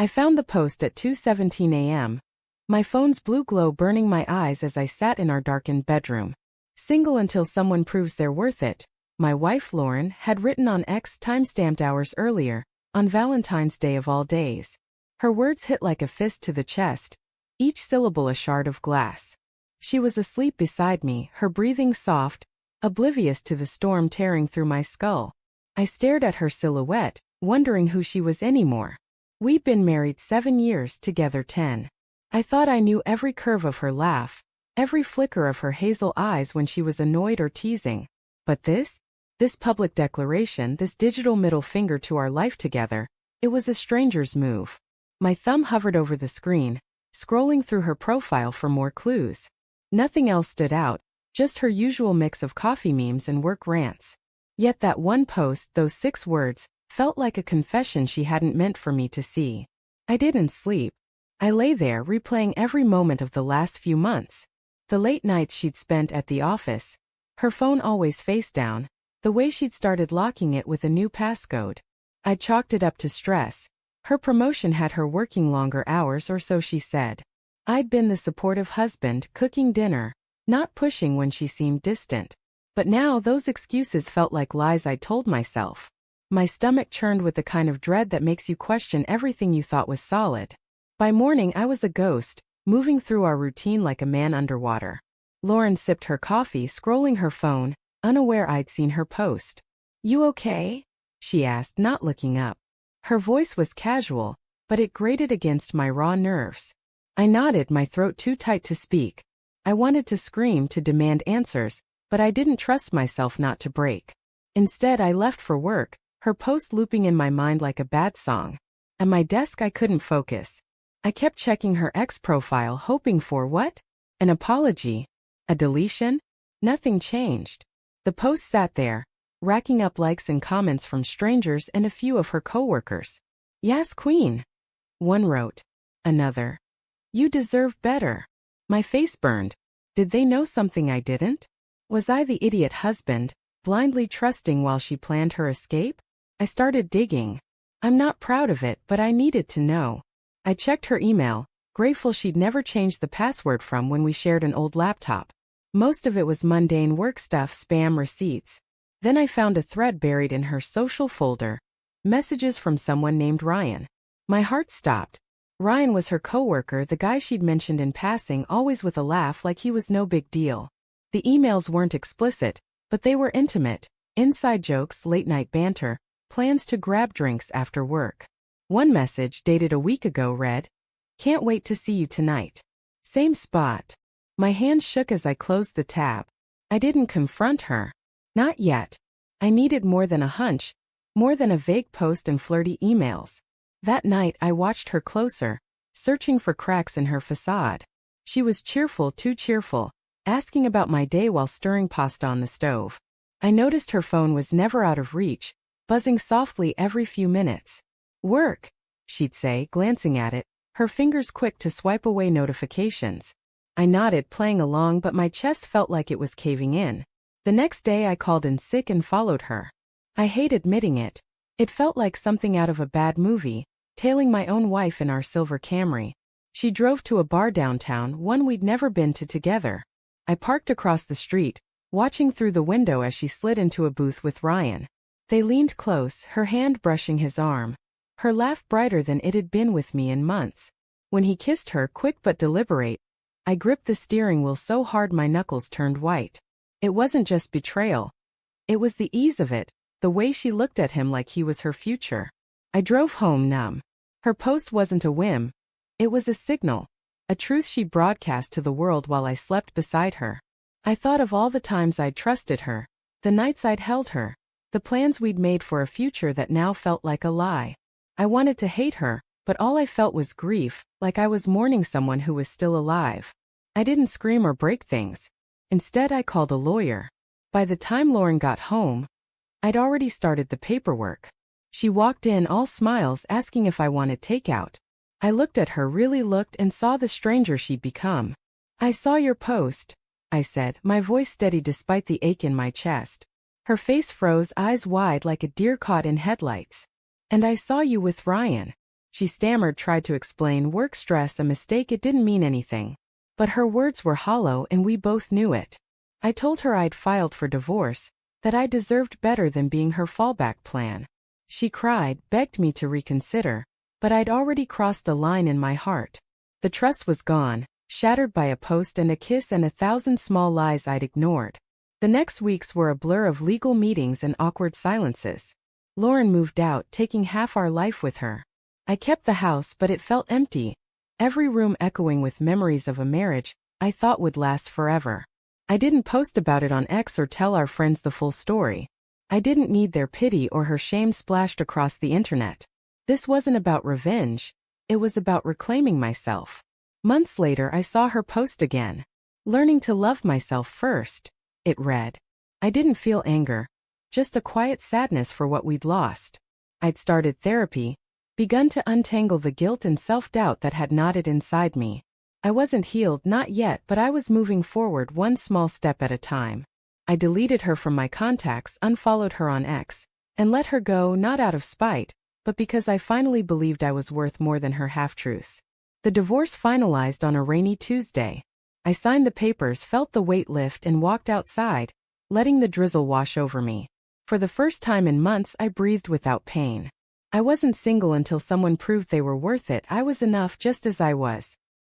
I found the post at 2:17 a.m., my phone's blue glow burning my eyes as I sat in our darkened bedroom. Single until someone proves they're worth it, my wife Lauren had written on X timestamped hours earlier, on Valentine's Day of all days. Her words hit like a fist to the chest, each syllable a shard of glass. She was asleep beside me, her breathing soft, oblivious to the storm tearing through my skull. I stared at her silhouette, wondering who she was anymore. We'd been married 7 years, together 10. I thought I knew every curve of her laugh, every flicker of her hazel eyes when she was annoyed or teasing. But this public declaration, this digital middle finger to our life together, it was a stranger's move. My thumb hovered over the screen, scrolling through her profile for more clues. Nothing else stood out, just her usual mix of coffee memes and work rants. Yet that one post, those 6 words, felt like a confession she hadn't meant for me to see. I didn't sleep. I lay there replaying every moment of the last few months. The late nights she'd spent at the office, her phone always face down, the way she'd started locking it with a new passcode. I chalked it up to stress. Her promotion had her working longer hours, or so she said. I'd been the supportive husband, cooking dinner, not pushing when she seemed distant. But now those excuses felt like lies I'd told myself. My stomach churned with the kind of dread that makes you question everything you thought was solid. By morning I was a ghost, moving through our routine like a man underwater. Lauren sipped her coffee, scrolling her phone, unaware I'd seen her post. "You okay?" she asked, not looking up. Her voice was casual, but it grated against my raw nerves. I nodded, my throat too tight to speak. I wanted to scream, to demand answers, but I didn't trust myself not to break. Instead, I left for work, her post looping in my mind like a bad song. At my desk, I couldn't focus. I kept checking her X profile, hoping for what? An apology? A deletion? Nothing changed. The post sat there, racking up likes and comments from strangers and a few of her coworkers. "Yes, queen," one wrote. Another, "You deserve better." My face burned. Did they know something I didn't? Was I the idiot husband, blindly trusting while she planned her escape? I started digging. I'm not proud of it, but I needed to know. I checked her email, grateful she'd never changed the password from when we shared an old laptop. Most of it was mundane work stuff, spam receipts. Then I found a thread buried in her social folder. Messages from someone named Ryan. My heart stopped. Ryan was her coworker, the guy she'd mentioned in passing, always with a laugh like he was no big deal. The emails weren't explicit, but they were intimate. Inside jokes, late-night banter, plans to grab drinks after work. One message, dated a week ago, read, "Can't wait to see you tonight. Same spot." My hands shook as I closed the tab. I didn't confront her. Not yet. I needed more than a hunch, more than a vague post and flirty emails. That night I watched her closer, searching for cracks in her facade. She was cheerful, too cheerful, asking about my day while stirring pasta on the stove. I noticed her phone was never out of reach, buzzing softly every few minutes. "Work," she'd say, glancing at it, her fingers quick to swipe away notifications. I nodded, playing along, but my chest felt like it was caving in. The next day I called in sick and followed her. I hate admitting it. It felt like something out of a bad movie, tailing my own wife in our silver Camry. She drove to a bar downtown, one we'd never been to together. I parked across the street, watching through the window as she slid into a booth with Ryan. They leaned close, her hand brushing his arm. Her laugh brighter than it had been with me in months. When he kissed her, quick but deliberate, I gripped the steering wheel so hard my knuckles turned white. It wasn't just betrayal. It was the ease of it, the way she looked at him like he was her future. I drove home numb. Her post wasn't a whim. It was a signal, a truth she broadcast to the world while I slept beside her. I thought of all the times I'd trusted her, the nights I'd held her, the plans we'd made for a future that now felt like a lie. I wanted to hate her, but all I felt was grief, like I was mourning someone who was still alive. I didn't scream or break things. Instead, I called a lawyer. By the time Lauren got home, I'd already started the paperwork. She walked in all smiles, asking if I wanted takeout. I looked at her, really looked, and saw the stranger she'd become. "I saw your post," I said, my voice steady despite the ache in my chest. Her face froze, eyes wide like a deer caught in headlights. "And I saw you with Ryan." She stammered, tried to explain work stress, a mistake, it didn't mean anything. But her words were hollow and we both knew it. I told her I'd filed for divorce, that I deserved better than being her fallback plan. She cried, begged me to reconsider, but I'd already crossed a line in my heart. The trust was gone, shattered by a post and a kiss and 1,000 small lies I'd ignored. The next weeks were a blur of legal meetings and awkward silences. Lauren moved out, taking half our life with her. I kept the house, but it felt empty, every room echoing with memories of a marriage I thought would last forever. I didn't post about it on X or tell our friends the full story. I didn't need their pity or her shame splashed across the internet. This wasn't about revenge, it was about reclaiming myself. Months later I saw her post again. Learning to love myself first, it read. I didn't feel anger, just a quiet sadness for what we'd lost. I'd started therapy, begun to untangle the guilt and self-doubt that had knotted inside me. I wasn't healed, not yet, but I was moving forward one small step at a time. I deleted her from my contacts, unfollowed her on X, and let her go, not out of spite, but because I finally believed I was worth more than her half-truths. The divorce finalized on a rainy Tuesday. I signed the papers, felt the weight lift, and walked outside, letting the drizzle wash over me. For the first time in months, I breathed without pain. I wasn't single until someone proved they were worth it. I was enough just as I was.